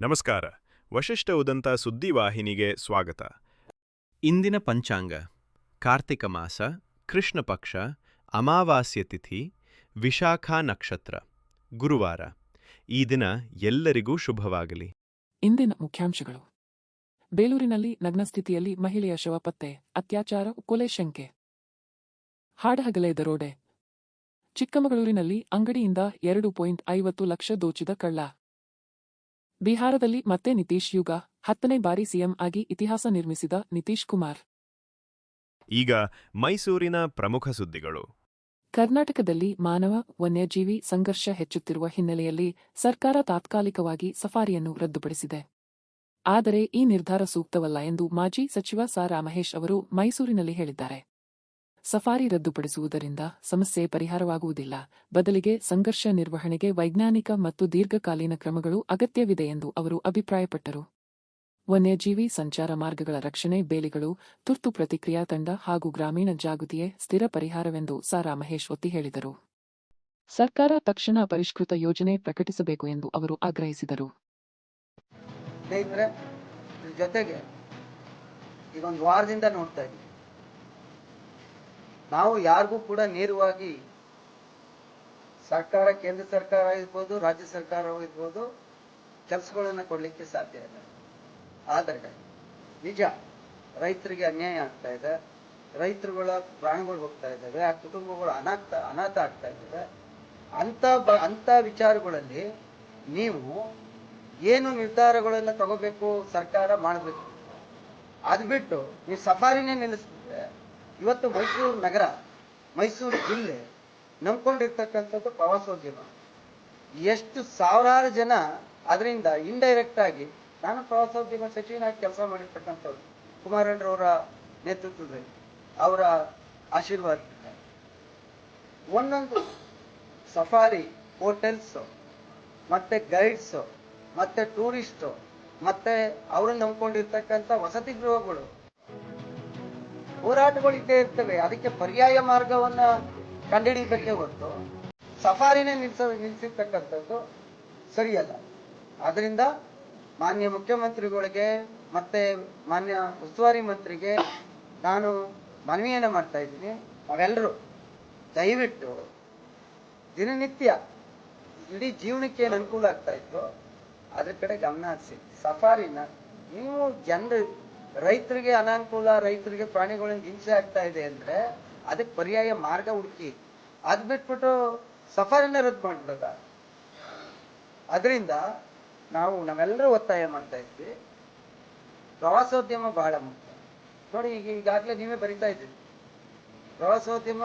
ನಮಸ್ಕಾರ. ವಶಿಷ್ಠ ಉದಂತ ಸುದ್ದಿವಾಹಿನಿಗೆ ಸ್ವಾಗತ. ಇಂದಿನ ಪಂಚಾಂಗ: ಕಾರ್ತಿಕ ಮಾಸ, ಕೃಷ್ಣ ಪಕ್ಷ, ಅಮಾವಾಸ್ಯ ತಿಥಿ, ವಿಶಾಖ ನಕ್ಷತ್ರ, ಗುರುವಾರ. ಈ ದಿನ ಎಲ್ಲರಿಗೂ ಶುಭವಾಗಲಿ. ಇಂದಿನ ಮುಖ್ಯಾಂಶಗಳು: ಬೇಲೂರಿನಲ್ಲಿ ನಗ್ನ ಸ್ಥಿತಿಯಲ್ಲಿ ಮಹಿಳೆಯ ಶವ ಪತ್ತೆ, ಅತ್ಯಾಚಾರ, ಕೊಲೆ ಶಂಕೆ. ಹಾಡಹಗಲೇ ದರೋಡೆ. ಚಿಕ್ಕಮಗಳೂರಿನಲ್ಲಿ ಅಂಗಡಿಯಿಂದ 2.50 ಲಕ್ಷ ದೋಚಿದ ಕಳ್ಳ. ಬಿಹಾರದಲ್ಲಿ ಮತ್ತೆ ನಿತೀಶ್ ಯುಗ, 10ನೇ ಬಾರಿ ಸಿಎಂ ಆಗಿ ಇತಿಹಾಸ ನಿರ್ಮಿಸಿದ ನಿತೀಶ್ ಕುಮಾರ್. ಈಗ ಮೈಸೂರಿನ ಪ್ರಮುಖ ಸುದ್ದಿಗಳು. ಕರ್ನಾಟಕದಲ್ಲಿ ಮಾನವ ವನ್ಯಜೀವಿ ಸಂಘರ್ಷ ಹೆಚ್ಚುತ್ತಿರುವ ಹಿನ್ನೆಲೆಯಲ್ಲಿ ಸರ್ಕಾರ ತಾತ್ಕಾಲಿಕವಾಗಿ ಸಫಾರಿಯನ್ನು ರದ್ದುಪಡಿಸಿದೆ. ಆದರೆ ಈ ನಿರ್ಧಾರ ಸೂಕ್ತವಲ್ಲ ಎಂದು ಮಾಜಿ ಸಚಿವ ಸಾ. ರಾ. ಮಹೇಶ್ ಅವರು ಮೈಸೂರಿನಲ್ಲಿ ಹೇಳಿದ್ದಾರೆ. ಸಫಾರಿ ರದ್ದುಪಡಿಸುವುದರಿಂದ ಸಮಸ್ಯೆ ಪರಿಹಾರವಾಗುವುದಿಲ್ಲ, ಬದಲಿಗೆ ಸಂಘರ್ಷ ನಿರ್ವಹಣೆಗೆ ವೈಜ್ಞಾನಿಕ ಮತ್ತು ದೀರ್ಘಕಾಲೀನ ಕ್ರಮಗಳು ಅಗತ್ಯವಿದೆ ಎಂದು ಅವರು ಅಭಿಪ್ರಾಯಪಟ್ಟರು. ವನ್ಯಜೀವಿ ಸಂಚಾರ ಮಾರ್ಗಗಳ ರಕ್ಷಣೆ, ಬೇಲಿಗಳು, ತುರ್ತು ಪ್ರತಿಕ್ರಿಯಾ ತಂಡ ಹಾಗೂ ಗ್ರಾಮೀಣ ಜಾಗೃತಿಯೇ ಸ್ಥಿರ ಪರಿಹಾರವೆಂದು ಸಾ. ರಾ. ಮಹೇಶ್ ಒತ್ತಿ ಹೇಳಿದರು. ಸರ್ಕಾರ ತಕ್ಷಣ ಪರಿಷ್ಕೃತ ಯೋಜನೆ ಪ್ರಕಟಿಸಬೇಕು ಎಂದು ಅವರು ಆಗ್ರಹಿಸಿದರು. ಜೊತೆಗೆ ಈಗ ಒಂದು ವಾರದಿಂದ ನೋಡ್ತಾ ಇದ್ದೀವಿ, ನಾವು ಯಾರಿಗೂ ಕೂಡ ನೇರವಾಗಿ ಸರ್ಕಾರ, ಕೇಂದ್ರ ಸರ್ಕಾರ ಇರ್ಬೋದು, ರಾಜ್ಯ ಸರ್ಕಾರ ಇರ್ಬೋದು, ಕೆಲಸಗಳನ್ನ ಕೊಡ್ಲಿಕ್ಕೆ ಸಾಧ್ಯ ಇಲ್ಲ. ಆದರೆ ನಿಜ ರೈತರಿಗೆ ಅನ್ಯಾಯ ಆಗ್ತಾ ಇದೆ, ರೈತರುಗಳ ಪ್ರಾಣಗಳು ಹೋಗ್ತಾ ಇದ್ದಾವೆ, ಆ ಕುಟುಂಬಗಳು ಅನಾಥ ಆಗ್ತಾ ಇದ್ದಾವೆ. ಅಂತ ವಿಚಾರಗಳಲ್ಲಿ ನೀವು ಏನು ನಿರ್ಧಾರಗಳನ್ನ ತಗೋಬೇಕು ಸರ್ಕಾರ ಮಾಡಬೇಕು. ಅದು ಬಿಟ್ಟು ನೀವು ಸಫಾರಿನೇ ನಿಲ್ಲಿಸ್ಬಿಟ್ರೆ ಇವತ್ತು ಮೈಸೂರು ನಗರ, ಮೈಸೂರು ಜಿಲ್ಲೆ ನಂಬ್ಕೊಂಡಿರ್ತಕ್ಕಂಥದ್ದು ಪ್ರವಾಸೋದ್ಯಮ. ಎಷ್ಟು ಸಾವಿರಾರು ಜನ ಅದರಿಂದ ಇಂಡೈರೆಕ್ಟ್ ಆಗಿ, ನಾನು ಪ್ರವಾಸೋದ್ಯಮ ಸಚಿವನಾಗಿ ಕೆಲಸ ಮಾಡಿರ್ತಕ್ಕಂಥವ್ರು, ಕುಮಾರಣ್ಣರವರ ನೇತೃತ್ವದಲ್ಲಿ ಅವರ ಆಶೀರ್ವಾದ, ಒಂದೊಂದು ಸಫಾರಿ ಹೋಟೆಲ್ಸ್ ಮತ್ತೆ ಗೈಡ್ಸ್ ಮತ್ತೆ ಟೂರಿಸ್ಟ್ ಮತ್ತೆ ಅವ್ರನ್ನ ನಂಬ್ಕೊಂಡಿರ್ತಕ್ಕಂಥ ವಸತಿ ಗೃಹಗಳು, ಹೋರಾಟಗಳು ಇದ್ದೇ ಇರ್ತವೆ. ಅದಕ್ಕೆ ಪರ್ಯಾಯ ಮಾರ್ಗವನ್ನ ಕಂಡುಹಿಡಿಯಬೇಕೇ ಹೊರತು ಸಫಾರಿನೇ ನಿಲ್ಸಿರ್ತಕ್ಕಂಥದ್ದು ಸರಿಯಲ್ಲ. ಆದ್ರಿಂದ ಮಾನ್ಯ ಮುಖ್ಯಮಂತ್ರಿಗಳಿಗೆ ಮತ್ತೆ ಮಾನ್ಯ ಉಸ್ತುವಾರಿ ಮಂತ್ರಿಗೆ ನಾನು ಮನವಿಯನ್ನ ಮಾಡ್ತಾ ಇದ್ದೀನಿ. ಅವೆಲ್ಲರೂ ದಯವಿಟ್ಟು ದಿನನಿತ್ಯ ಇಡೀ ಜೀವನಕ್ಕೆ ಏನು ಅನುಕೂಲ ಆಗ್ತಾ ಇತ್ತು ಅದ್ರ ಕಡೆ ಗಮನ ಹರಿಸಿ. ಸಫಾರಿನ ನೀವು ರೈತರಿಗೆ ಅನಾನುಕೂಲ, ರೈತರಿಗೆ ಪ್ರಾಣಿಗಳಿಂದ ಹಿಂಸೆ ಆಗ್ತಾ ಇದೆ ಅಂದ್ರೆ ಅದಕ್ಕೆ ಪರ್ಯಾಯ ಮಾರ್ಗ ಹುಡುಕಿ. ಅದ್ ಬಿಟ್ಬಿಟ್ಟು ಸಫಾರಿನ ರದ್ದು ಮಾಡ್ಬಿಡೋದ? ಅದರಿಂದ ನಾವೆಲ್ಲರೂ ಒತ್ತಾಯ ಮಾಡ್ತಾ ಇದ್ವಿ, ಪ್ರವಾಸೋದ್ಯಮ ಬಹಳ ಮುಖ್ಯ. ನೋಡಿ, ಈಗಾಗಲೇ ನೀವೇ ಬರಿತಾ ಇದ್ದೀರಿ, ಪ್ರವಾಸೋದ್ಯಮ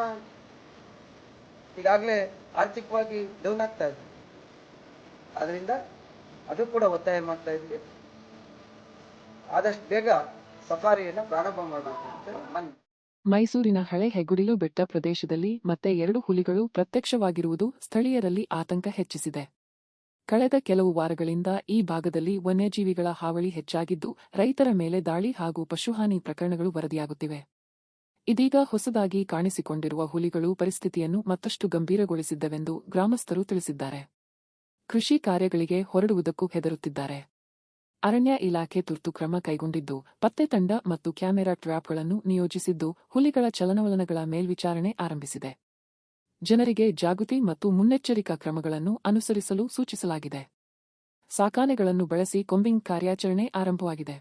ಈಗಾಗಲೇ ಆರ್ಥಿಕವಾಗಿ ಡೌನ್ ಆಗ್ತಾ ಇದೆ. ಅದರಿಂದ ಅದು ಕೂಡ ಒತ್ತಾಯ ಮಾಡ್ತಾ ಇದ್ವಿ, ಆದಷ್ಟು ಬೇಗ ಸಫಾರಿಯನ್ನು ಪ್ರಾರಂಭ ಮಾಡಬೇಕು ಅಂತ. ಮೈಸೂರಿನ ಹಳೆ ಹೆಗ್ಗುಡಿಲು ಬೆಟ್ಟ ಪ್ರದೇಶದಲ್ಲಿ ಮತ್ತೆ 2 ಹುಲಿಗಳು ಪ್ರತ್ಯಕ್ಷವಾಗಿರುವುದು ಸ್ಥಳೀಯರಲ್ಲಿ ಆತಂಕ ಹೆಚ್ಚಿಸಿದೆ. ಕಳೆದ ಕೆಲವು ವಾರಗಳಿಂದ ಈ ಭಾಗದಲ್ಲಿ ವನ್ಯಜೀವಿಗಳ ಹಾವಳಿ ಹೆಚ್ಚಾಗಿದ್ದು, ರೈತರ ಮೇಲೆ ದಾಳಿ ಹಾಗೂ ಪಶುಹಾನಿ ಪ್ರಕರಣಗಳು ವರದಿಯಾಗುತ್ತಿವೆ. ಇದೀಗ ಹೊಸದಾಗಿ ಕಾಣಿಸಿಕೊಂಡಿರುವ ಹುಲಿಗಳು ಪರಿಸ್ಥಿತಿಯನ್ನು ಮತ್ತಷ್ಟು ಗಂಭೀರಗೊಳಿಸಿದ್ದವೆಂದು ಗ್ರಾಮಸ್ಥರು ತಿಳಿಸಿದ್ದಾರೆ. ಕೃಷಿ ಕಾರ್ಯಗಳಿಗೆ ಹೊರಡುವುದಕ್ಕೂ ಹೆದರುತ್ತಿದ್ದಾರೆ. ಅರಣ್ಯ ಇಲಾಖೆ ತುರ್ತು ಕ್ರಮ ಕೈಗೊಂಡಿದ್ದು, ಪತ್ತೆ ತಂಡ ಮತ್ತು ಕ್ಯಾಮೆರಾ ಟ್ರ್ಯಾಪ್ಗಳನ್ನು ನಿಯೋಜಿಸಿದ್ದು, ಹುಲಿಗಳ ಚಲನವಲನಗಳ ಮೇಲ್ವಿಚಾರಣೆ ಆರಂಭಿಸಿದೆ. ಜನರಿಗೆ ಜಾಗೃತಿ ಮತ್ತು ಮುನ್ನೆಚ್ಚರಿಕಾ ಕ್ರಮಗಳನ್ನು ಅನುಸರಿಸಲು ಸೂಚಿಸಲಾಗಿದೆ. ಸಾಕಾನೆಗಳನ್ನು ಬಳಸಿ ಕೊಂಬಿಂಗ್ ಕಾರ್ಯಾಚರಣೆ ಆರಂಭವಾಗಿದೆ.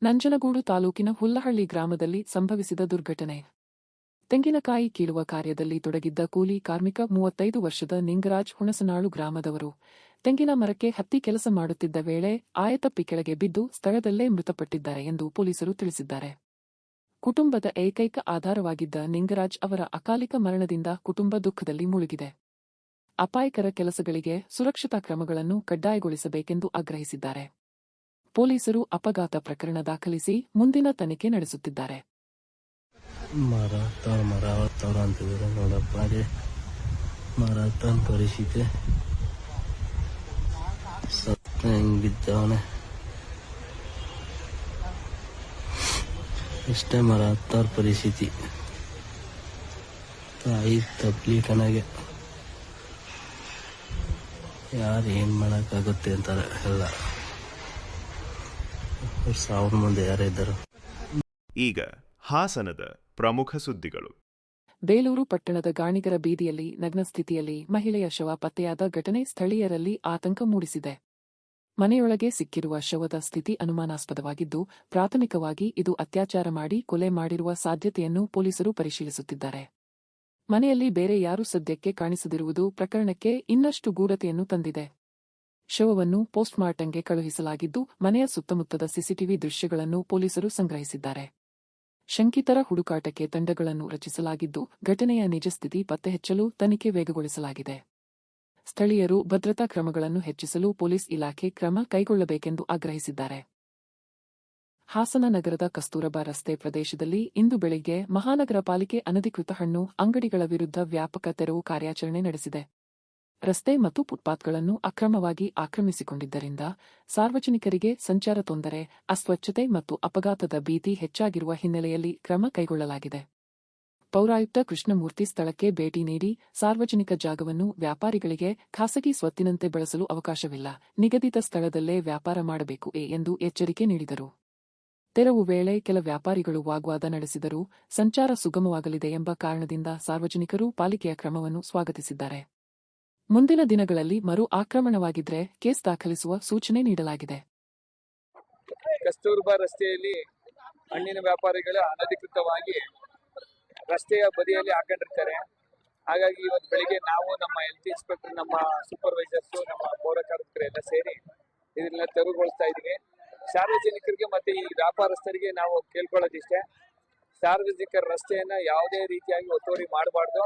ನಂಜನಗೂಡು ತಾಲೂಕಿನ ಹುಲ್ಲಹಳ್ಳಿ ಗ್ರಾಮದಲ್ಲಿ ಸಂಭವಿಸಿದ ದುರ್ಘಟನೆ. ತೆಂಗಿನಕಾಯಿ ಕೀಳುವ ಕಾರ್ಯದಲ್ಲಿ ತೊಡಗಿದ್ದ ಕೂಲಿ ಕಾರ್ಮಿಕ 35 ವರ್ಷದ ನಿಂಗರಾಜ್ ಹುಣಸನಾಳು ಗ್ರಾಮದವರು ತೆಂಗಿನ ಮರಕ್ಕೆ ಹತ್ತಿ ಕೆಲಸ ಮಾಡುತ್ತಿದ್ದ ವೇಳೆ ಆಯತಪ್ಪಿ ಕೆಳಗೆ ಬಿದ್ದು ಸ್ಥಳದಲ್ಲೇ ಮೃತಪಟ್ಟಿದ್ದಾರೆ ಎಂದು ಪೊಲೀಸರು ತಿಳಿಸಿದ್ದಾರೆ. ಕುಟುಂಬದ ಏಕೈಕ ಆಧಾರವಾಗಿದ್ದ ನಿಂಗರಾಜ್ ಅವರ ಅಕಾಲಿಕ ಮರಣದಿಂದ ಕುಟುಂಬ ದುಃಖದಲ್ಲಿ ಮುಳುಗಿದೆ. ಅಪಾಯಕರ ಕೆಲಸಗಳಿಗೆ ಸುರಕ್ಷತಾ ಕ್ರಮಗಳನ್ನು ಕಡ್ಡಾಯಗೊಳಿಸಬೇಕೆಂದು ಆಗ್ರಹಿಸಿದ್ದಾರೆ. ಪೊಲೀಸರು ಅಪಘಾತ ಪ್ರಕರಣ ದಾಖಲಿಸಿ ಮುಂದಿನ ತನಿಖೆ ನಡೆಸುತ್ತಿದ್ದಾರೆ. ಮರ ಅಂತಿದ್ರು ನೋಡಪ್ಪ, ಅದೇ ಮರ ಪರಿಸ್ಥಿತಿ ಸತ್ತ ಹೆಂಗ್ ಬಿದ್ದವನೆ. ಇಷ್ಟೇ ಮರ ಹತ್ತವ್ರ ಪರಿಸ್ಥಿತಿ. ತಾಯಿ ತಪ್ಪಲಿ ಕಣಗೆ ಯಾರು ಏನ್ ಮಾಡಕ್ಕಾಗುತ್ತೆ ಅಂತಾರೆ ಎಲ್ಲ. ಸಾವಿರ ಮಂದಿ ಯಾರಿದ್ದರು. ಈಗ ಹಾಸನದ ಪ್ರಮುಖ ಸುದ್ದಿಗಳು. ಬೇಲೂರು ಪಟ್ಟಣದ ಗಾಣಿಗರ ಬೀದಿಯಲ್ಲಿ ನಗ್ನ ಸ್ಥಿತಿಯಲ್ಲಿ ಮಹಿಳೆಯ ಶವ ಪತ್ತೆಯಾದ ಘಟನೆ ಸ್ಥಳೀಯರಲ್ಲಿ ಆತಂಕ ಮೂಡಿಸಿದೆ. ಮನೆಯೊಳಗೆ ಸಿಕ್ಕಿರುವ ಶವದ ಸ್ಥಿತಿ ಅನುಮಾನಾಸ್ಪದವಾಗಿದ್ದು, ಪ್ರಾಥಮಿಕವಾಗಿ ಇದು ಅತ್ಯಾಚಾರ ಮಾಡಿ ಕೊಲೆ ಮಾಡಿರುವ ಸಾಧ್ಯತೆಯನ್ನು ಪೊಲೀಸರು ಪರಿಶೀಲಿಸುತ್ತಿದ್ದಾರೆ. ಮನೆಯಲ್ಲಿ ಬೇರೆ ಯಾರೂ ಸದ್ಯಕ್ಕೆ ಕಾಣಿಸದಿರುವುದು ಪ್ರಕರಣಕ್ಕೆ ಇನ್ನಷ್ಟು ಗೂಢತೆಯನ್ನು ತಂದಿದೆ. ಶವವನ್ನು ಪೋಸ್ಟ್ಮಾರ್ಟಂಗೆ ಕಳುಹಿಸಲಾಗಿದ್ದು, ಮನೆಯ ಸುತ್ತಮುತ್ತದ ಸಿಸಿಟಿವಿ ದೃಶ್ಯಗಳನ್ನು ಪೊಲೀಸರು ಸಂಗ್ರಹಿಸಿದ್ದಾರೆ. ಶಂಕಿತರ ಹುಡುಕಾಟಕ್ಕೆ ತಂಡಗಳನ್ನು ರಚಿಸಲಾಗಿದ್ದು, ಘಟನೆಯ ನಿಜಸ್ಥಿತಿ ಪತ್ತೆಹಚ್ಚಲು ತನಿಖೆ ವೇಗಗೊಳಿಸಲಾಗಿದೆ. ಸ್ಥಳೀಯರು ಭದ್ರತಾ ಕ್ರಮಗಳನ್ನು ಹೆಚ್ಚಿಸಲು ಪೊಲೀಸ್ ಇಲಾಖೆ ಕ್ರಮ ಕೈಗೊಳ್ಳಬೇಕೆಂದು ಆಗ್ರಹಿಸಿದ್ದಾರೆ. ಹಾಸನ ನಗರದ ಕಸ್ತೂರಬಾ ರಸ್ತೆ ಪ್ರದೇಶದಲ್ಲಿ ಇಂದು ಬೆಳಿಗ್ಗೆ ಮಹಾನಗರ ಪಾಲಿಕೆ ಅನಧಿಕೃತ ಹಣ್ಣು ಅಂಗಡಿಗಳ ವಿರುದ್ಧ ವ್ಯಾಪಕ ತೆರವು ಕಾರ್ಯಾಚರಣೆ ನಡೆಸಿದೆ. ರಸ್ತೆ ಮತ್ತು ಫುಟ್ಪಾತ್ಗಳನ್ನು ಅಕ್ರಮವಾಗಿ ಆಕ್ರಮಿಸಿಕೊಂಡಿದ್ದರಿಂದ ಸಾರ್ವಜನಿಕರಿಗೆ ಸಂಚಾರ ತೊಂದರೆ, ಅಸ್ವಚ್ಛತೆ ಮತ್ತು ಅಪಘಾತದ ಭೀತಿ ಹೆಚ್ಚಾಗಿರುವ ಹಿನ್ನೆಲೆಯಲ್ಲಿ ಕ್ರಮ ಕೈಗೊಳ್ಳಲಾಗಿದೆ. ಪೌರಾಯುಕ್ತ ಕೃಷ್ಣಮೂರ್ತಿ ಸ್ಥಳಕ್ಕೆ ಭೇಟಿ ನೀಡಿ ಸಾರ್ವಜನಿಕ ಜಾಗವನ್ನು ವ್ಯಾಪಾರಿಗಳಿಗೆ ಖಾಸಗಿ ಸ್ವತ್ತಿನಂತೆ ಬಳಸಲು ಅವಕಾಶವಿಲ್ಲ, ನಿಗದಿತ ಸ್ಥಳದಲ್ಲೇ ವ್ಯಾಪಾರ ಮಾಡಬೇಕು ಎಂದು ಎಚ್ಚರಿಕೆ ನೀಡಿದರು. ತೆರವು ವೇಳೆ ಕೆಲ ವ್ಯಾಪಾರಿಗಳು ವಾಗ್ವಾದ ನಡೆಸಿದರೂ ಸಂಚಾರ ಸುಗಮವಾಗಲಿದೆ ಎಂಬ ಕಾರಣದಿಂದ ಸಾರ್ವಜನಿಕರು ಪಾಲಿಕೆಯ ಕ್ರಮವನ್ನು ಸ್ವಾಗತಿಸಿದ್ದಾರೆ. ಮುಂದಿನ ದಿನಗಳಲ್ಲಿ ಮರು ಆಕ್ರಮಣವಾಗಿದ್ರೆ ಕೇಸ್ ದಾಖಲಿಸುವ ಸೂಚನೆ ನೀಡಲಾಗಿದೆ. ಕಸ್ತೂರ್ಬಾ ರಸ್ತೆಯಲ್ಲಿ ಹಣ್ಣಿನ ವ್ಯಾಪಾರಿಗಳು ಅನಧಿಕೃತವಾಗಿ ರಸ್ತೆಯ ಬದಿಯಲ್ಲಿ ಹಾಕೊಂಡಿರ್ತಾರೆ. ಹಾಗಾಗಿ ಇವತ್ತು ಬೆಳಿಗ್ಗೆ ನಾವು ನಮ್ಮ ಹೆಲ್ತ್ ಇನ್ಸ್ಪೆಕ್ಟರ್, ನಮ್ಮ ಸೂಪರ್ವೈಸರ್ಸ್, ನಮ್ಮ ಪೌರ ಕಾರ್ಮಿಕರು ಎಲ್ಲ ಸೇರಿ ಇದನ್ನ ತೆರವುಗೊಳಿಸ್ತಾ ಇದೀವಿ. ಸಾರ್ವಜನಿಕರಿಗೆ ಮತ್ತೆ ಈ ವ್ಯಾಪಾರಸ್ಥರಿಗೆ ನಾವು ಕೇಳ್ಕೊಳ್ಳೋದಿಷ್ಟೇ, ಸಾರ್ವಜನಿಕರ ರಸ್ತೆಯನ್ನ ಯಾವುದೇ ರೀತಿಯಾಗಿ ಒತ್ತುವರಿ ಮಾಡಬಾರ್ದು.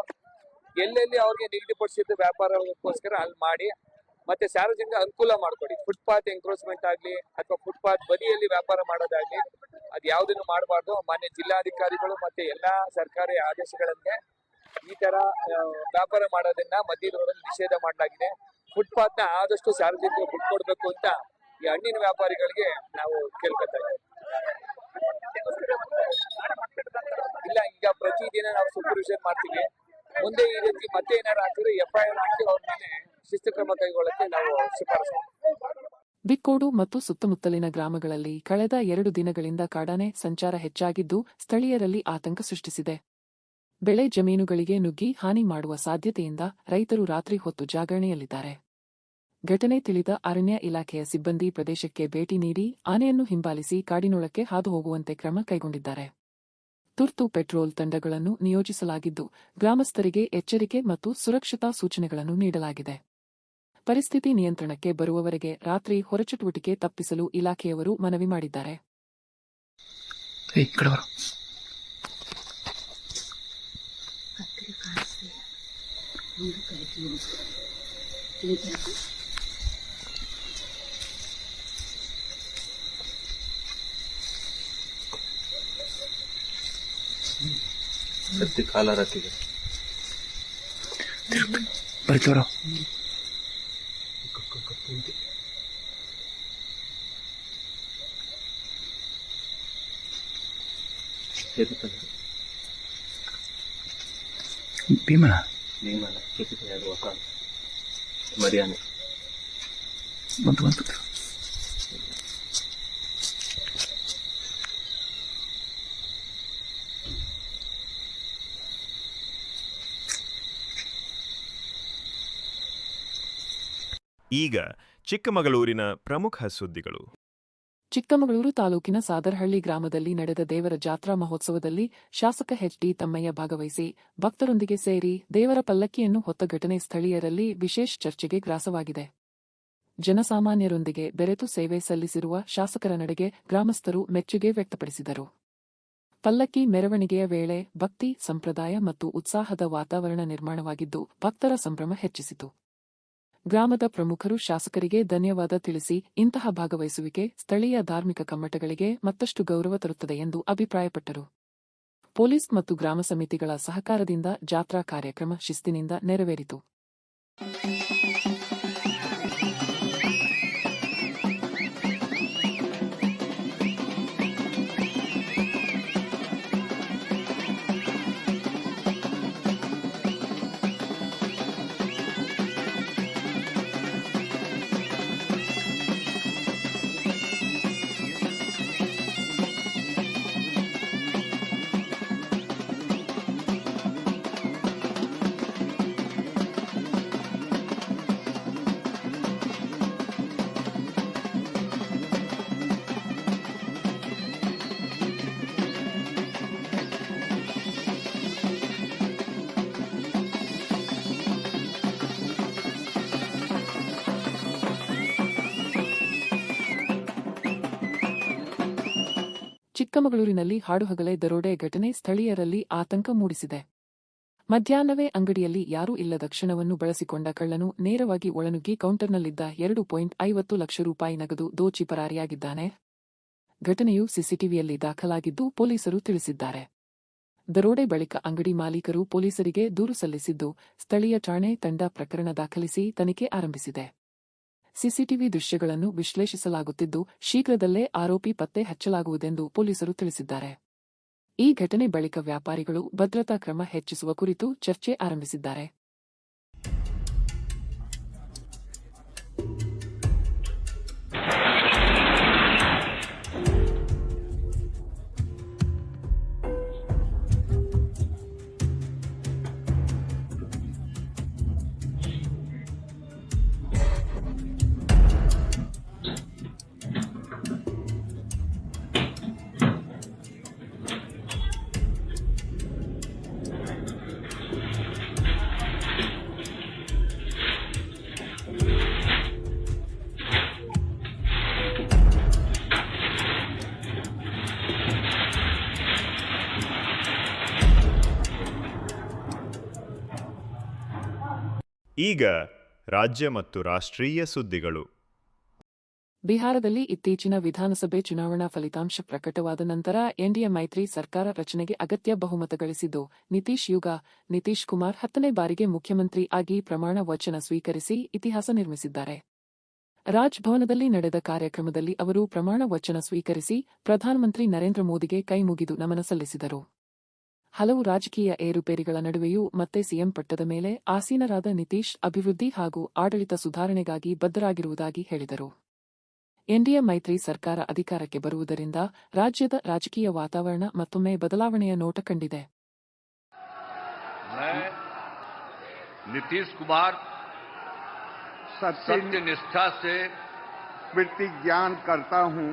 ಎಲ್ಲೆಲ್ಲಿ ಅವ್ರಿಗೆ ನಿಗದಿಪಡಿಸಿದ ವ್ಯಾಪಾರಕ್ಕೋಸ್ಕರ ಅಲ್ಲಿ ಮಾಡಿ, ಮತ್ತೆ ಸಾರ್ವಜನಿಕ ಅನುಕೂಲ ಮಾಡಿಕೊಡಿ. ಫುಟ್ಪಾತ್ ಎಂಕ್ರೋಚ್ಮೆಂಟ್ ಆಗ್ಲಿ ಅಥವಾ ಫುಟ್ಪಾತ್ ಬದಿಯಲ್ಲಿ ವ್ಯಾಪಾರ ಮಾಡೋದಾಗ್ಲಿ ಅದು ಯಾವುದನ್ನು ಮಾಡಬಾರ್ದು. ಮಾನ್ಯ ಜಿಲ್ಲಾಧಿಕಾರಿಗಳು ಮತ್ತೆ ಎಲ್ಲಾ ಸರ್ಕಾರಿ ಆದೇಶಗಳಂತೆ ಈ ತರ ವ್ಯಾಪಾರ ಮಾಡೋದನ್ನ ಮಧ್ಯ ರೋಡಲ್ಲಿ ನಿಷೇಧ ಮಾಡಲಾಗಿದೆ. ಫುಟ್ಪಾತ್ ನ ಆದಷ್ಟು ಸಾರ್ವಜನಿಕರು ಬಿಟ್ಕೊಡ್ಬೇಕು ಅಂತ ಈ ಹಣ್ಣಿನ ವ್ಯಾಪಾರಿಗಳಿಗೆ ನಾವು ಕೇಳ್ಕೊತಾ ಇದ್ದೀವಿ. ಇಲ್ಲ, ಈಗ ಪ್ರತಿದಿನ ನಾವು ಸೂಪರ್ವಿಷನ್ ಮಾಡ್ತೀವಿ. ಮುಂದೆ ಈ ರೀತಿ ಮತ್ತೆ ಏನಾರು ಹಾಕಿದ್ರೆ FIR ಹಾಕಿ ಅವ್ರ ಮೇಲೆ ಶಿಸ್ತು ಕ್ರಮ ಕೈಗೊಳ್ಳಕ್ಕೆ ನಾವು ಶಿಫಾರಸು ಮಾಡ್ತೀವಿ. ಬಿಕ್ಕೋಡು ಮತ್ತು ಸುತ್ತಮುತ್ತಲಿನ ಗ್ರಾಮಗಳಲ್ಲಿ ಕಳೆದ 2 ದಿನಗಳಿಂದ ಕಾಡಾನೆ ಸಂಚಾರ ಹೆಚ್ಚಾಗಿದ್ದು ಸ್ಥಳೀಯರಲ್ಲಿ ಆತಂಕ ಸೃಷ್ಟಿಸಿದೆ. ಬೆಳೆ ಜಮೀನುಗಳಿಗೆ ನುಗ್ಗಿ ಹಾನಿ ಮಾಡುವ ಸಾಧ್ಯತೆಯಿಂದ ರೈತರು ರಾತ್ರಿ ಹೊತ್ತು ಜಾಗರಣೆಯಲ್ಲಿದ್ದಾರೆ. ಘಟನೆ ತಿಳಿದ ಅರಣ್ಯ ಇಲಾಖೆಯ ಸಿಬ್ಬಂದಿ ಪ್ರದೇಶಕ್ಕೆ ಭೇಟಿ ನೀಡಿ ಆನೆಯನ್ನು ಹಿಂಬಾಲಿಸಿ ಕಾಡಿನೊಳಕ್ಕೆ ಹಾದು ಹೋಗುವಂತೆ ಕ್ರಮ ಕೈಗೊಂಡಿದ್ದಾರೆ. ತುರ್ತು ಪೆಟ್ರೋಲ್ ತಂಡಗಳನ್ನು ನಿಯೋಜಿಸಲಾಗಿದ್ದು, ಗ್ರಾಮಸ್ಥರಿಗೆ ಎಚ್ಚರಿಕೆ ಮತ್ತು ಸುರಕ್ಷತಾ ಸೂಚನೆಗಳನ್ನು ನೀಡಲಾಗಿದೆ. ಪರಿಸ್ಥಿತಿ ನಿಯಂತ್ರಣಕ್ಕೆ ಬರುವವರೆಗೆ ರಾತ್ರಿ ಹೊರಚಟುವಟಿಕೆ ತಪ್ಪಿಸಲು ಇಲಾಖೆಯವರು ಮನವಿ ಮಾಡಿದ್ದಾರೆ. ಸತ್ಯ ಕಾಲ ರಾಕಿದೆ ಬರ್ತೋರ ಭೀಮನ ಮರಿಯಾನೆ ಬಂತು ಈಗ ಚಿಕ್ಕಮಗಳೂರಿನ ಪ್ರಮುಖ ಸುದ್ದಿಗಳು. ಚಿಕ್ಕಮಗಳೂರು ತಾಲೂಕಿನ ಸಾದರಹಳ್ಳಿ ಗ್ರಾಮದಲ್ಲಿ ನಡೆದ ದೇವರ ಜಾತ್ರಾ ಮಹೋತ್ಸವದಲ್ಲಿ ಶಾಸಕ ಎಚ್.ಡಿ. ತಮ್ಮಯ್ಯ ಭಾಗವಹಿಸಿ ಭಕ್ತರೊಂದಿಗೆ ಸೇರಿ ದೇವರ ಪಲ್ಲಕ್ಕಿಯನ್ನು ಹೊತ್ತ ಘಟನೆ ಸ್ಥಳೀಯರಲ್ಲಿ ವಿಶೇಷ ಚರ್ಚೆಗೆ ಗ್ರಾಸವಾಗಿದೆ. ಜನಸಾಮಾನ್ಯರೊಂದಿಗೆ ಬೆರೆತು ಸೇವೆ ಸಲ್ಲಿಸಿರುವ ಶಾಸಕರ ನಡೆಗೆ ಗ್ರಾಮಸ್ಥರು ಮೆಚ್ಚುಗೆ ವ್ಯಕ್ತಪಡಿಸಿದರು. ಪಲ್ಲಕ್ಕಿ ಮೆರವಣಿಗೆಯ ವೇಳೆ ಭಕ್ತಿ, ಸಂಪ್ರದಾಯ ಮತ್ತು ಉತ್ಸಾಹದ ವಾತಾವರಣ ನಿರ್ಮಾಣವಾಗಿದ್ದು ಭಕ್ತರ ಸಂಭ್ರಮ ಹೆಚ್ಚಿಸಿತು. ಗ್ರಾಮದ ಪ್ರಮುಖರು ಶಾಸಕರಿಗೆ ಧನ್ಯವಾದ ತಿಳಿಸಿ ಇಂತಹ ಭಾಗವಹಿಸುವಿಕೆ ಸ್ಥಳೀಯ ಧಾರ್ಮಿಕ ಕಮ್ಮಟಗಳಿಗೆ ಮತ್ತಷ್ಟು ಗೌರವ ತರುತ್ತದೆ ಎಂದು ಅಭಿಪ್ರಾಯಪಟ್ಟರು. ಪೊಲೀಸ್ ಮತ್ತು ಗ್ರಾಮ ಸಮಿತಿಗಳ ಸಹಕಾರದಿಂದ ಜಾತ್ರಾ ಕಾರ್ಯಕ್ರಮ ಶಿಸ್ತಿನಿಂದ ನೆರವೇರಿತು. ಚಿಕ್ಕಮಗಳೂರಿನಲ್ಲಿ ಹಾಡುಹಗಲೇ ದರೋಡೆ ಘಟನೆ ಸ್ಥಳೀಯರಲ್ಲಿ ಆತಂಕ ಮೂಡಿಸಿದೆ. ಮಧ್ಯಾಹ್ನವೇ ಅಂಗಡಿಯಲ್ಲಿ ಯಾರೂ ಇಲ್ಲದ ಕ್ಷಣವನ್ನು ಬಳಸಿಕೊಂಡ ಕಳ್ಳನು ನೇರವಾಗಿ ಒಳನುಗ್ಗಿ ಕೌಂಟರ್ನಲ್ಲಿದ್ದ 2.50 ಲಕ್ಷ ರೂಪಾಯಿ ನಗದು ದೋಚಿ ಪರಾರಿಯಾಗಿದ್ದಾನೆ. ಘಟನೆಯು ಸಿಸಿಟಿವಿಯಲ್ಲಿ ದಾಖಲಾಗಿದ್ದು ಪೊಲೀಸರು ತಿಳಿಸಿದ್ದಾರೆ. ದರೋಡೆ ಬಳಿಕ ಅಂಗಡಿ ಮಾಲೀಕರು ಪೊಲೀಸರಿಗೆ ದೂರು ಸಲ್ಲಿಸಿದ್ದು ಸ್ಥಳೀಯ ಠಾಣೆ ತಂಡ ಪ್ರಕರಣ ದಾಖಲಿಸಿ ತನಿಖೆ ಆರಂಭಿಸಿದೆ. ಸಿಸಿಟಿವಿ ದೃಶ್ಯಗಳನ್ನು ವಿಶ್ಲೇಷಿಸಲಾಗುತ್ತಿದ್ದು ಶೀಘ್ರದಲ್ಲೇ ಆರೋಪಿ ಪತ್ತೆ ಹಚ್ಚಲಾಗುವುದೆಂದು ಪೊಲೀಸರು ತಿಳಿಸಿದ್ದಾರೆ. ಈ ಘಟನೆ ಬಳಿಕ ವ್ಯಾಪಾರಿಗಳು ಭದ್ರತಾ ಕ್ರಮ ಹೆಚ್ಚಿಸುವ ಕುರಿತು ಚರ್ಚೆ ಆರಂಭಿಸಿದ್ದಾರೆ. ಈಗ ರಾಜ್ಯ ಮತ್ತು ರಾಷ್ಟ್ರೀಯ ಸುದ್ದಿಗಳು. ಬಿಹಾರದಲ್ಲಿ ಇತ್ತೀಚಿನ ವಿಧಾನಸಭೆ ಚುನಾವಣಾ ಫಲಿತಾಂಶ ಪ್ರಕಟವಾದ ನಂತರ ಎನ್ಡಿಎ ಮೈತ್ರಿ ಸರ್ಕಾರ ರಚನೆಗೆ ಅಗತ್ಯ ಬಹುಮತ ಗಳಿಸಿದ್ದು ನಿತೀಶ್ ಕುಮಾರ್ 10ನೇ ಬಾರಿಗೆ ಮುಖ್ಯಮಂತ್ರಿ ಆಗಿ ಪ್ರಮಾಣ ವಚನ ಸ್ವೀಕರಿಸಿ ಇತಿಹಾಸ ನಿರ್ಮಿಸಿದ್ದಾರೆ. ರಾಜ್ಭವನದಲ್ಲಿ ನಡೆದ ಕಾರ್ಯಕ್ರಮದಲ್ಲಿ ಅವರು ಪ್ರಮಾಣ ವಚನ ಸ್ವೀಕರಿಸಿ ಪ್ರಧಾನಮಂತ್ರಿ ನರೇಂದ್ರ ಮೋದಿಗೆ ಕೈ ಮುಗಿದು ನಮನ ಸಲ್ಲಿಸಿದರು. ಹಲವು ರಾಜಕೀಯ ಏರುಪೇರುಗಳ ನಡುವೆಯೂ ಮತ್ತೆ ಸಿಎಂ ಪಟ್ಟದ ಮೇಲೆ ಆಸೀನರಾದ ನಿತೀಶ್ ಅಭಿವೃದ್ಧಿ ಹಾಗೂ ಆಡಳಿತ ಸುಧಾರಣೆಗಾಗಿ ಬದ್ಧರಾಗಿರುವುದಾಗಿ ಹೇಳಿದರು. ಎನ್ಡಿಎ ಮೈತ್ರಿ ಸರ್ಕಾರ ಅಧಿಕಾರಕ್ಕೆ ಬರುವುದರಿಂದ ರಾಜ್ಯದ ರಾಜಕೀಯ ವಾತಾವರಣ ಮತ್ತೊಮ್ಮೆ ಬದಲಾವಣೆಯ ನೋಟ ಕಂಡಿದೆ. नीतीश कुमार सत्यनिष्ठा से प्रतिज्ञा करता हूं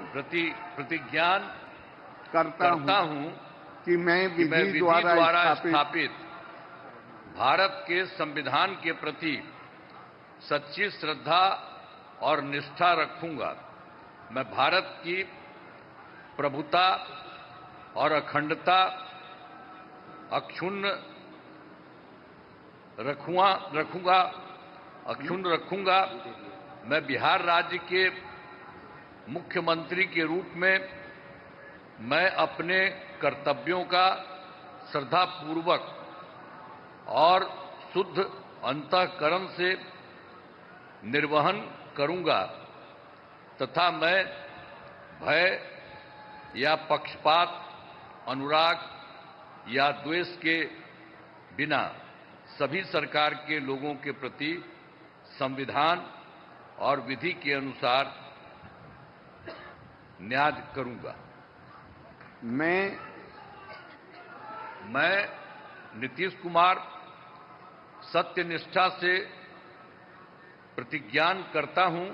कि मैं विधि द्वारा स्थापित भारत के संविधान के प्रति सच्ची श्रद्धा और निष्ठा रखूंगा। मैं भारत की प्रभुता और अखंडता अक्षुण्ण रखूंगा। मैं बिहार राज्य के मुख्यमंत्री के रूप में मैं अपने कर्तव्यों का श्रद्धापूर्वक और शुद्ध अंतःकरण से निर्वहन करूंगा तथा मैं भय या पक्षपात, अनुराग या द्वेष के बिना सभी सरकार के लोगों के प्रति संविधान और विधि के अनुसार न्याय करूंगा। मैं नीतीश कुमार सत्यनिष्ठा से प्रतिज्ञा करता हूं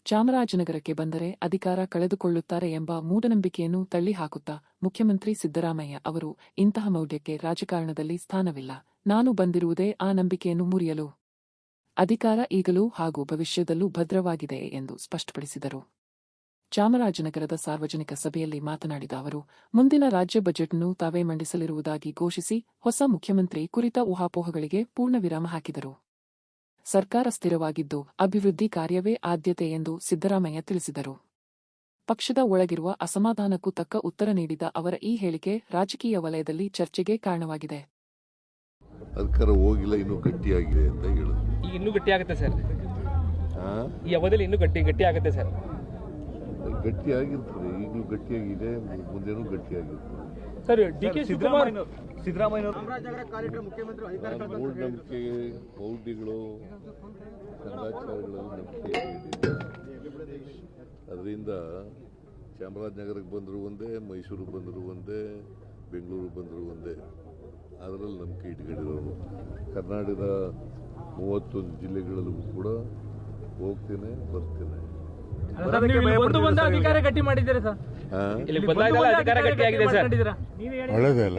ಚಾಮರಾಜನಗರಕ್ಕೆ ಬಂದರೆ ಅಧಿಕಾರ ಕಳೆದುಕೊಳ್ಳುತ್ತಾರೆ ಎಂಬ ಮೂಢನಂಬಿಕೆಯನ್ನು ತಳ್ಳಿಹಾಕುತ್ತಾ ಮುಖ್ಯಮಂತ್ರಿ ಸಿದ್ದರಾಮಯ್ಯ ಅವರು ಇಂತಹ ಮೌಢ್ಯಕ್ಕೆ ರಾಜಕಾರಣದಲ್ಲಿ ಸ್ಥಾನವಿಲ್ಲ, ನಾನು ಬಂದಿರುವುದೇ ಆ ನಂಬಿಕೆಯನ್ನು ಮುರಿಯಲು. ಅಧಿಕಾರ ಈಗಲೂ ಹಾಗೂ ಭವಿಷ್ಯದಲ್ಲೂ ಭದ್ರವಾಗಿದೆ ಎಂದು ಸ್ಪಷ್ಟಪಡಿಸಿದರು. ಚಾಮರಾಜನಗರದ ಸಾರ್ವಜನಿಕ ಸಭೆಯಲ್ಲಿ ಮಾತನಾಡಿದ ಅವರು, ಮುಂದಿನ ರಾಜ್ಯ ಬಜೆಟ್ನ್ನು ತಾವೇ ಮಂಡಿಸಲಿರುವುದಾಗಿ ಘೋಷಿಸಿ ಹೊಸ ಮುಖ್ಯಮಂತ್ರಿ ಕುರಿತ ಊಹಾಪೋಹಗಳಿಗೆ ಪೂರ್ಣ ವಿರಾಮ ಹಾಕಿದರು. ಸರ್ಕಾರ ಸ್ಥಿರವಾಗಿದ್ದು ಅಭಿವೃದ್ಧಿ ಕಾರ್ಯವೇ ಆದ್ಯತೆ ಎಂದು ಸಿದ್ದರಾಮಯ್ಯ ತಿಳಿಸಿದರು. ಪಕ್ಷದ ಒಳಗಿರುವ ಅಸಮಾಧಾನಕ್ಕೂ ತಕ್ಕ ಉತ್ತರ ನೀಡಿದ ಅವರ ಈ ಹೇಳಿಕೆ ರಾಜಕೀಯ ವಲಯದಲ್ಲಿ ಚರ್ಚೆಗೆ ಕಾರಣವಾಗಿದೆ. ಅಧಿಕಾರ ಹೋಗಿಲ್ಲ, ಇನ್ನೂ ಗಟ್ಟಿಯಾಗಿದೆ ಅಂತ ಹೇಳಿದ್ರು. ಈಗ ಇನ್ನೂ ಗಟ್ಟಿ ಆಗುತ್ತೆ ಸರ್, ಈ ಅವಧಿಯಲ್ಲಿ ಇನ್ನೂ ಗಟ್ಟಿ ಆಗುತ್ತೆ ಸರ್. ಗಟ್ಟಿಯಾಗಿರ್ತದೆ, ಈಗಲೂ ಗಟ್ಟಿಯಾಗಿದೆ, ಮುಂದೇನೂ ಗಟ್ಟಿಯಾಗಿರ್ತದೆ. ಸರ್ ಡಿ.ಕೆ. ಶಿವಕುಮಾರ್ ಮೂಢನಂಬಿಕೆ, ಮೌಢ್ಯಗಳು, ಕಂದಾಚಾರಗಳಲ್ಲಿ ನಂಬಿಕೆ ಇಟ್ಟಿದೆ. ಅದರಿಂದ ಚಾಮರಾಜನಗರಕ್ಕೆ ಬಂದರೂ ಒಂದೇ, ಮೈಸೂರಿಗೆ ಬಂದರೂ ಒಂದೇ, ಬೆಂಗಳೂರಿಗೆ ಬಂದರೂ ಒಂದೇ, ಅದರಲ್ಲಿ ನಂಬಿಕೆ ಇಟ್ಕೊಂಡಿರೋರು. ಕರ್ನಾಟಕದ 31 ಜಿಲ್ಲೆಗಳಲ್ಲೂ ಕೂಡ ಹೋಗ್ತೇನೆ, ಬರ್ತೇನೆ. ಅಧಿಕಾರ ಗಟ್ಟಿ ಮಾಡಿದ್ದೀರಾ ಸರ್? ಅಧಿಕಾರ ಗಟ್ಟಿಯಾಗಿದೆ ಸರ್. ಒಳ್ಳೇದೇ ಅಲ್ಲ.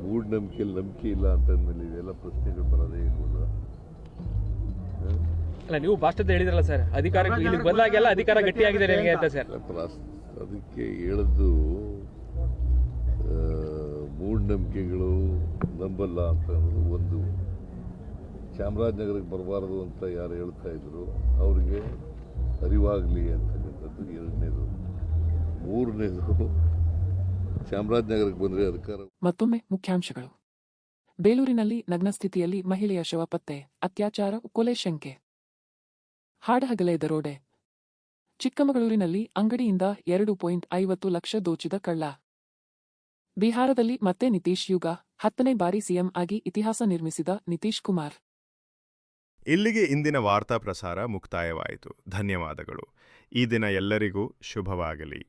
ಮೂಢನಂಬಿಕೆಯಲ್ಲಿ ನಂಬಿಕೆ ಇಲ್ಲ ಅಂತಂದ್ಮೇಲೆ ಇವೆಲ್ಲ ಪ್ರಶ್ನೆಗಳು ಬರೋದೇ ಇಲ್ವಲ್ಲ. ಅಲ್ಲ, ನೀವು ಭಾಷಣದ ಹೇಳಿದ್ರಲ್ಲ ಸರ್, ಅಧಿಕಾರ ಇಲ್ಲಿ ಬಂದಾಗೆಲ್ಲ ಅಧಿಕಾರ ಗಟ್ಟಿಯಾಗಿದೆ ನಿಮಗೆ ಅಂತ ಸರ್. ಅದಕ್ಕೆ ಹೇಳದ್ದು ಮೂಢನಂಬಿಕೆಗಳು ನಂಬಲ್ಲ ಅಂತ ಅನ್ನೋದು ಒಂದು. ಚಾಮರಾಜನಗರಕ್ಕೆ ಬರಬಾರದು ಅಂತ ಯಾರು ಹೇಳ್ತಾ ಇದ್ರು ಅವರಿಗೆ ಅರಿವಾಗಲಿ ಅಂತಕ್ಕಂಥದ್ದು ಎರಡನೇದು. ಮೂರನೇದು, ಚಾಮರಾಜನಗರಕ್ಕೆ ಬಂದರೆ ಅಧಿಕಾರ. ಮತ್ತೊಮ್ಮೆ ಮುಖ್ಯಾಂಶಗಳು. ಬೇಲೂರಿನಲ್ಲಿ ನಗ್ನ ಸ್ಥಿತಿಯಲ್ಲಿ ಮಹಿಳೆಯ ಶವ ಪತ್ತೆ, ಅತ್ಯಾಚಾರ, ಕೊಲೆ ಶಂಕೆ. ಹಾಡಹಗಲೇ ದರೋಡೆ. ಚಿಕ್ಕಮಗಳೂರಿನಲ್ಲಿ ಅಂಗಡಿಯಿಂದ 2.50 ಲಕ್ಷ ದೋಚಿದ ಕಳ್ಳ. ಬಿಹಾರದಲ್ಲಿ ಮತ್ತೆ ನಿತೀಶ್ ಯುಗ, 10ನೇ ಬಾರಿ ಸಿಎಂ ಆಗಿ ಇತಿಹಾಸ ನಿರ್ಮಿಸಿದ ನಿತೀಶ್ ಕುಮಾರ್. ಇಲ್ಲಿಗೆ ಇಂದಿನ ವಾರ್ತಾ ಪ್ರಸಾರ ಮುಕ್ತಾಯವಾಯಿತು. ಧನ್ಯವಾದಗಳು. ಈ ದಿನ ಎಲ್ಲರಿಗೂ ಶುಭವಾಗಲಿ.